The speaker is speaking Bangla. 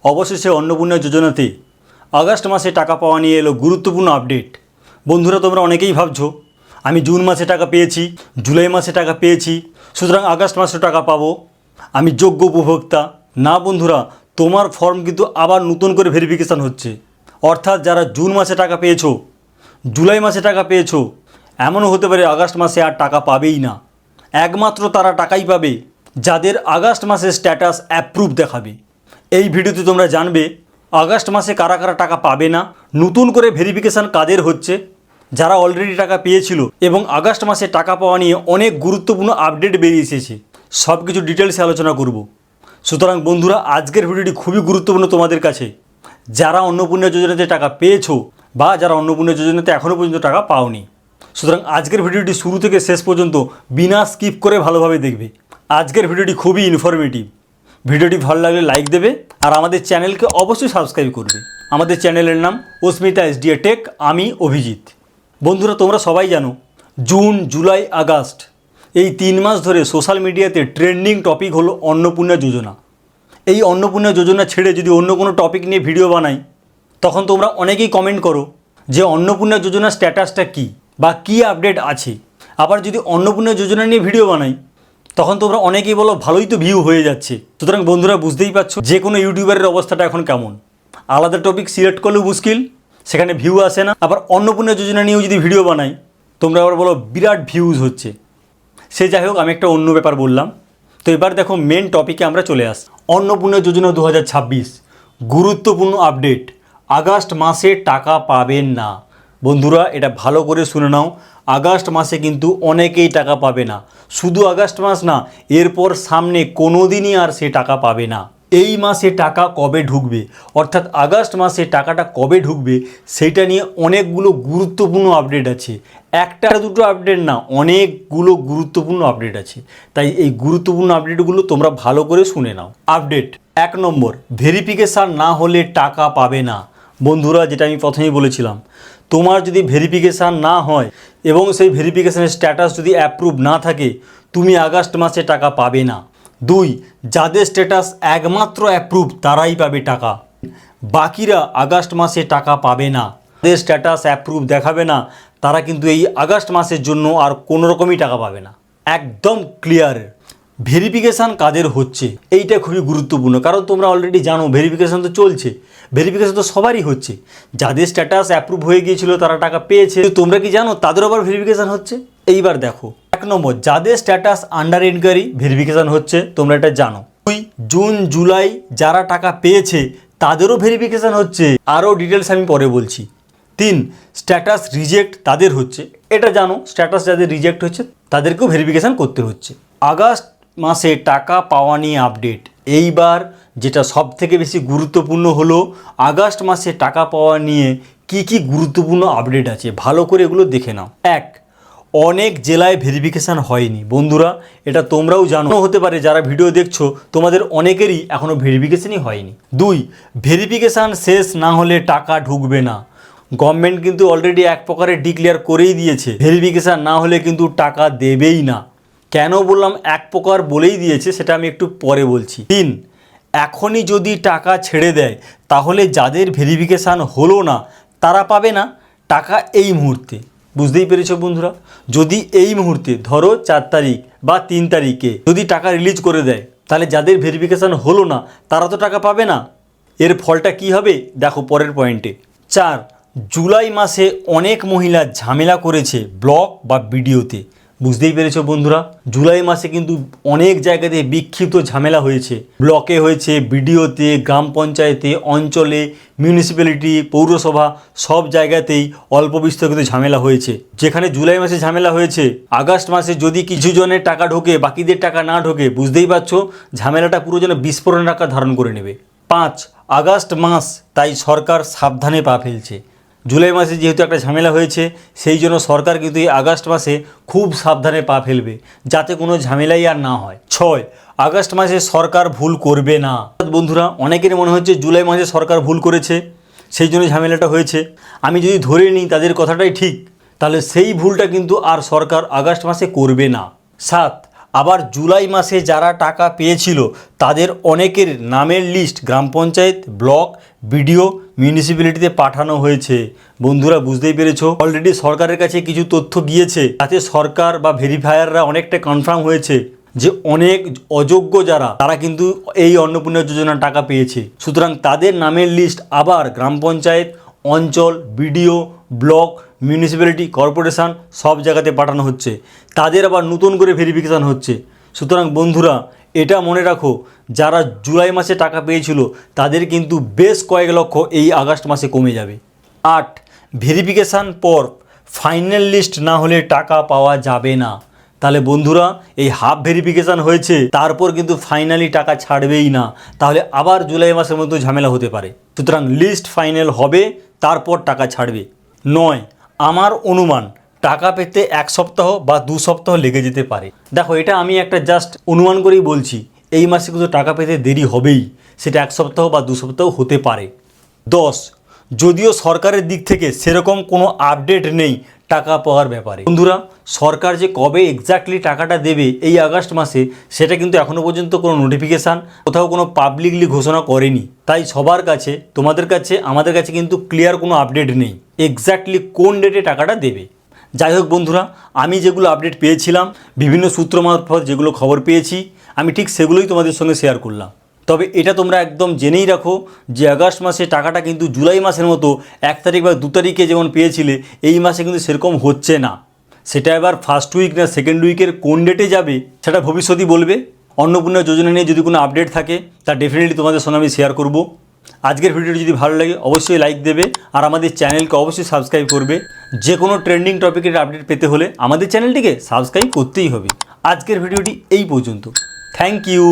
অবশেষে অন্নপূর্ণা যোজনাতে আগস্ট মাসে টাকা পাওয়া নিয়ে এলো গুরুত্বপূর্ণ আপডেট। বন্ধুরা, তোমরা অনেকেই ভাবছো আমি জুন মাসে টাকা পেয়েছি, জুলাই মাসে টাকা পেয়েছি, সুতরাং আগস্ট মাসে টাকা পাবো, আমি যোগ্য উপভোক্তা। না বন্ধুরা, তোমার ফর্ম কিন্তু আবার নতুন করে ভেরিফিকেশান হচ্ছে। অর্থাৎ যারা জুন মাসে টাকা পেয়েছো, জুলাই মাসে টাকা পেয়েছো, এমনও হতে পারে আগস্ট মাসে আর টাকা পাবেই না। একমাত্র তারা টাকাই পাবে যাদের আগস্ট মাসের স্ট্যাটাস অ্যাপ্রুভ দেখাবে। এই ভিডিওতে তোমরা জানবে আগস্ট মাসে কারা কারা টাকা পাবে না, নতুন করে ভেরিফিকেশান কাদের হচ্ছে, যারা অলরেডি টাকা পেয়েছিল, এবং আগস্ট মাসে টাকা পাওয়া নিয়ে অনেক গুরুত্বপূর্ণ আপডেট বেরিয়ে এসেছে। সব কিছু ডিটেলসে আলোচনা করব। সুতরাং বন্ধুরা, আজকের ভিডিওটি খুবই গুরুত্বপূর্ণ তোমাদের কাছে, যারা অন্নপূর্ণা যোজনাতে টাকা পেয়েছো বা যারা অন্নপূর্ণা যোজনাতে এখনও পর্যন্ত টাকা পাওনি। সুতরাং আজকের ভিডিওটি শুরু থেকে শেষ পর্যন্ত বিনা স্কিপ করে ভালোভাবে দেখবে। আজকের ভিডিওটি খুবই ইনফরমেটিভ। ভিডিওটি ভালো লাগলে লাইক দেবে আর আমাদের চ্যানেলকে অবশ্যই সাবস্ক্রাইব করবে। আমাদের চ্যানেলের নাম অস্মিতা এসডিএ টেক, আমি অভিজিৎ। বন্ধুরা, তোমরা সবাই জানো জুন, জুলাই, আগস্ট এই 3 মাস ধরে সোশ্যাল মিডিয়াতে ট্রেন্ডিং টপিক হলো অন্নপূর্ণা যোজনা। এই অন্নপূর্ণা যোজনা ছেড়ে যদি অন্য কোনো টপিক নিয়ে ভিডিও বানাই, তখন তোমরা অনেকেই কমেন্ট করো যে অন্নপূর্ণা যোজনার স্ট্যাটাসটা কী বা কী আপডেট আছে। আবার যদি অন্নপূর্ণা যোজনা নিয়ে ভিডিও বানাই, তখন তোমরা অনেকেই বলো ভালোই তো ভিউ হয়ে যাচ্ছে। সুতরাং বন্ধুরা, বুঝতেই পারছো যে কোনো ইউটিউবারের অবস্থাটা এখন কেমন। আলাদা টপিক সিলেক্ট করলেও মুশকিল, সেখানে ভিউ আসে না। আবার অন্নপূর্ণা যোজনা নিয়েও যদি ভিডিও বানাই, তোমরা আবার বলো বিরাট ভিউজ হচ্ছে। সে যাই হোক, আমি একটা অন্য ব্যাপার বললাম। তো এবার দেখো মেন টপিকে আমরা চলে আসি। অন্নপূর্ণা যোজনা 2026 গুরুত্বপূর্ণ আপডেট, আগস্ট মাসে টাকা পাবেন না। বন্ধুরা, এটা ভালো করে শুনে নাও, আগস্ট মাসে কিন্তু অনেকেই টাকা পাবে না। শুধু আগস্ট মাস না, এরপর সামনে কোনো দিনই আর সে টাকা পাবে না। এই মাসে টাকা কবে ঢুকবে, অর্থাৎ আগস্ট মাসে টাকাটা কবে ঢুকবে, সেইটা নিয়ে অনেকগুলো গুরুত্বপূর্ণ আপডেট আছে। একটা দুটো আপডেট না, অনেকগুলো গুরুত্বপূর্ণ আপডেট আছে। তাই এই গুরুত্বপূর্ণ আপডেটগুলো তোমরা ভালো করে শুনে নাও। আপডেট 1 নম্বর, ভেরিফিকেশান না হলে টাকা পাবে না। বন্ধুরা, যেটা আমি প্রথমেই বলেছিলাম, তোমার যদি ভেরিফিকেশান না হয় এবং সেই ভেরিফিকেশানের স্ট্যাটাস যদি অ্যাপ্রুভ না থাকে, তুমি আগস্ট মাসে টাকা পাবে না। 2, যাদের স্ট্যাটাস একমাত্র অ্যাপ্রুভ তারাই পাবে টাকা, বাকিরা আগস্ট মাসে টাকা পাবে না। যাদের স্ট্যাটাস অ্যাপ্রুভ দেখাবে না, তারা কিন্তু এই আগস্ট মাসের জন্য আর কোনো রকমই টাকা পাবে না। একদম ক্লিয়ার। ভেরিফিকেশান কাদের হচ্ছে এইটা খুবই গুরুত্বপূর্ণ, কারণ তোমরা অলরেডি জানো ভেরিফিকেশান তো চলছে, ভেরিফিকেশান তো সবারই হচ্ছে। যাদের স্ট্যাটাস অ্যাপ্রুভ হয়ে গিয়েছিল তারা টাকা পেয়েছে, তোমরা কি জানো তাদের আবার ভেরিফিকেশান হচ্ছে? এইবার দেখো, 1 নম্বর, যাদের স্ট্যাটাস আন্ডার এনকোয়ারি ভেরিফিকেশান হচ্ছে, তোমরা এটা জানো। 2, জুন, জুলাই যারা টাকা পেয়েছে তাদেরও ভেরিফিকেশান হচ্ছে, আরও ডিটেলস আমি পরে বলছি। 3, স্ট্যাটাস রিজেক্ট তাদের হচ্ছে, এটা জানো, স্ট্যাটাস যাদের রিজেক্ট হচ্ছে তাদেরকেও ভেরিফিকেশান করতে হচ্ছে। আগস্ট মাসে টাকা পাওয়া নিয়ে আপডেট। এইবার যেটা সব থেকে বেশি গুরুত্বপূর্ণ হলো আগস্ট মাসে টাকা পাওয়া নিয়ে কি কি গুরুত্বপূর্ণ আপডেট আছে, ভালো করে এগুলো দেখে নাও। 1, অনেক জেলায় ভেরিফিকেশান হয়নি। বন্ধুরা, এটা তোমরাও জানো, হতে পারে যারা ভিডিও দেখছো তোমাদের অনেকেরই এখনও ভেরিফিকেশানই হয়নি। 2, ভেরিফিকেশান শেষ না হলে টাকা ঢুকবে না। গভর্নমেন্ট কিন্তু অলরেডি এক প্রকারে ডিক্লেয়ার করেই দিয়েছে, ভেরিফিকেশান না হলে কিন্তু টাকা দেবেই না। কেন বললাম এক প্রকার বলেই দিয়েছে, সেটা আমি একটু পরে বলছি। 3, এখনই যদি টাকা ছেড়ে দেয় তাহলে যাদের ভেরিফিকেশান হলো না তারা পাবে না টাকা এই মুহূর্তে। বুঝতেই পেরেছো বন্ধুরা? যদি এই মুহূর্তে ধরো 4 তারিখ বা 3 তারিখে যদি টাকা রিলিজ করে দেয়, তাহলে যাদের ভেরিফিকেশান হলো না তারা তো টাকা পাবে না। এর ফলটা কি হবে দেখো পরের পয়েন্টে। 4, জুলাই মাসে অনেক মহিলা ঝামেলা করেছে ব্লক বা বিডিওতে। বুঝতেই পেরেছো বন্ধুরা, জুলাই মাসে কিন্তু অনেক জায়গাতে বিক্ষিপ্ত ঝামেলা হয়েছে। ব্লকে হয়েছে, বিডিওতে, গ্রাম পঞ্চায়েতে, অঞ্চলে, মিউনিসিপ্যালিটি, পৌরসভা, সব জায়গাতেই অল্প বিস্তর ঝামেলা হয়েছে। যেখানে জুলাই মাসে ঝামেলা হয়েছে, আগস্ট মাসে যদি কিছু জনের টাকা ঢোকে বাকিদের টাকা না ঢোকে, বুঝতেই পারছো ঝামেলাটা পুরো যেন বিস্ফোরণ আকার ধারণ করে নেবে। 5, আগস্ট মাস, তাই সরকার সাবধানে পা ফেলছে। জুলাই মাসে যেহেতু একটা ঝামেলা হয়েছে, সেই জন্য সরকার কিন্তু এই আগস্ট মাসে খুব সাবধানে পা ফেলবে যাতে কোনো ঝামেলাই আর না হয়। 6, আগস্ট মাসে সরকার ভুল করবে না। বন্ধুরা, অনেকের মনে হচ্ছে জুলাই মাসে সরকার ভুল করেছে সেই জন্য ঝামেলাটা হয়েছে। আমি যদি ধরে নিই তাদের কথাটাই ঠিক, তাহলে সেই ভুলটা কিন্তু আর সরকার আগস্ট মাসে করবে না। 7, আবার জুলাই মাসে যারা টাকা পেয়েছিল তাদের অনেকের নামের লিস্ট গ্রাম পঞ্চায়েত, ব্লক, বিডিও, মিউনিসিপ্যালিটিতে পাঠানো হয়েছে। বন্ধুরা বুঝতেই পেরেছো, অলরেডি সরকারের কাছে কিছু তথ্য গিয়েছে, তাতে সরকার বা ভেরিফায়াররা অনেকটা কনফার্ম হয়েছে যে অনেক অযোগ্য যারা তারা কিন্তু এই অন্নপূর্ণা যোজনার টাকা পেয়েছে। সুতরাং তাদের নামের লিস্ট আবার গ্রাম পঞ্চায়েত, অঞ্চল, বিডিও, ব্লক, মিউনিসিপ্যালিটি, কর্পোরেশন সব জায়গাতে পাঠানো হচ্ছে। তাদের আবার নতুন করে ভেরিফিকেশান হচ্ছে। সুতরাং বন্ধুরা এটা মনে রাখো, যারা জুলাই মাসে টাকা পেয়েছিল তাদের কিন্তু বেশ কয়েক লক্ষ এই আগস্ট মাসে কমে যাবে। 8, ভেরিফিকেশান পর ফাইনাল লিস্ট না হলে টাকা পাওয়া যাবে না। তাহলে বন্ধুরা এই হাফ ভেরিফিকেশান হয়েছে, তারপর কিন্তু ফাইনালি টাকা ছাড়বেই না, তাহলে আবার জুলাই মাসের মধ্যে ঝামেলা হতে পারে। সুতরাং লিস্ট ফাইনাল হবে, তারপর টাকা ছাড়বে। 9, আমার অনুমান টাকা পেতে 1 সপ্তাহ বা 2 সপ্তাহ লেগে যেতে পারে। দেখো এটা আমি একটা জাস্ট অনুমান করেই বলছি, এই মাসে কিন্তু টাকা পেতে দেরি হবেই, সেটা 1 সপ্তাহ বা 2 সপ্তাহ হতে পারে। 10, যদিও সরকারের দিক থেকে সেরকম কোনো আপডেট নেই টাকা পাওয়ার ব্যাপারে। বন্ধুরা সরকার যে কবে এক্স্যাক্টলি টাকাটা দেবে এই আগস্ট মাসে, সেটা কিন্তু এখনও পর্যন্ত কোনো নোটিফিকেশান কোথাও কোনো পাবলিকলি ঘোষণা করেনি। তাই সবার কাছে, তোমাদের কাছে, আমাদের কাছে কিন্তু ক্লিয়ার কোনো আপডেট নেই এক্স্যাক্টলি কোন ডেটে টাকাটা দেবে। যাই হোক বন্ধুরা, আমি যেগুলো আপডেট পেয়েছিলাম বিভিন্ন সূত্র মারফত যেগুলো খবর পেয়েছি, আমি ঠিক সেগুলোই তোমাদের সঙ্গে শেয়ার করলাম। তবে এটা তোমরা একদম জেনেই রাখো যে আগস্ট মাসে টাকাটা কিন্তু জুলাই মাসের মতো 1 তারিখ বা 2 তারিখে যেমন পেয়েছিলে, এই মাসে কিন্তু সেরকম হচ্ছে না। সেটা এবার ফার্স্ট উইক না সেকেন্ড উইকের কোন ডেটে যাবে সেটা ভবিষ্যতই বলবে। অন্নপূর্ণা যোজনা নিয়ে যদি কোনো আপডেট থাকে তা ডেফিনেটলি তোমাদের সঙ্গে আমি শেয়ার করব। আজকের ভিডিওটি যদি ভালো লাগে অবশ্যই লাইক দেবে, আর আমাদের চ্যানেলকে অবশ্যই সাবস্ক্রাইব করবে। যে কোনো ট্রেন্ডিং টপিকের আপডেট পেতে হলে আমাদের চ্যানেলটিকে সাবস্ক্রাইব করতেই হবে। আজকের ভিডিওটি এই পর্যন্ত। Thank you.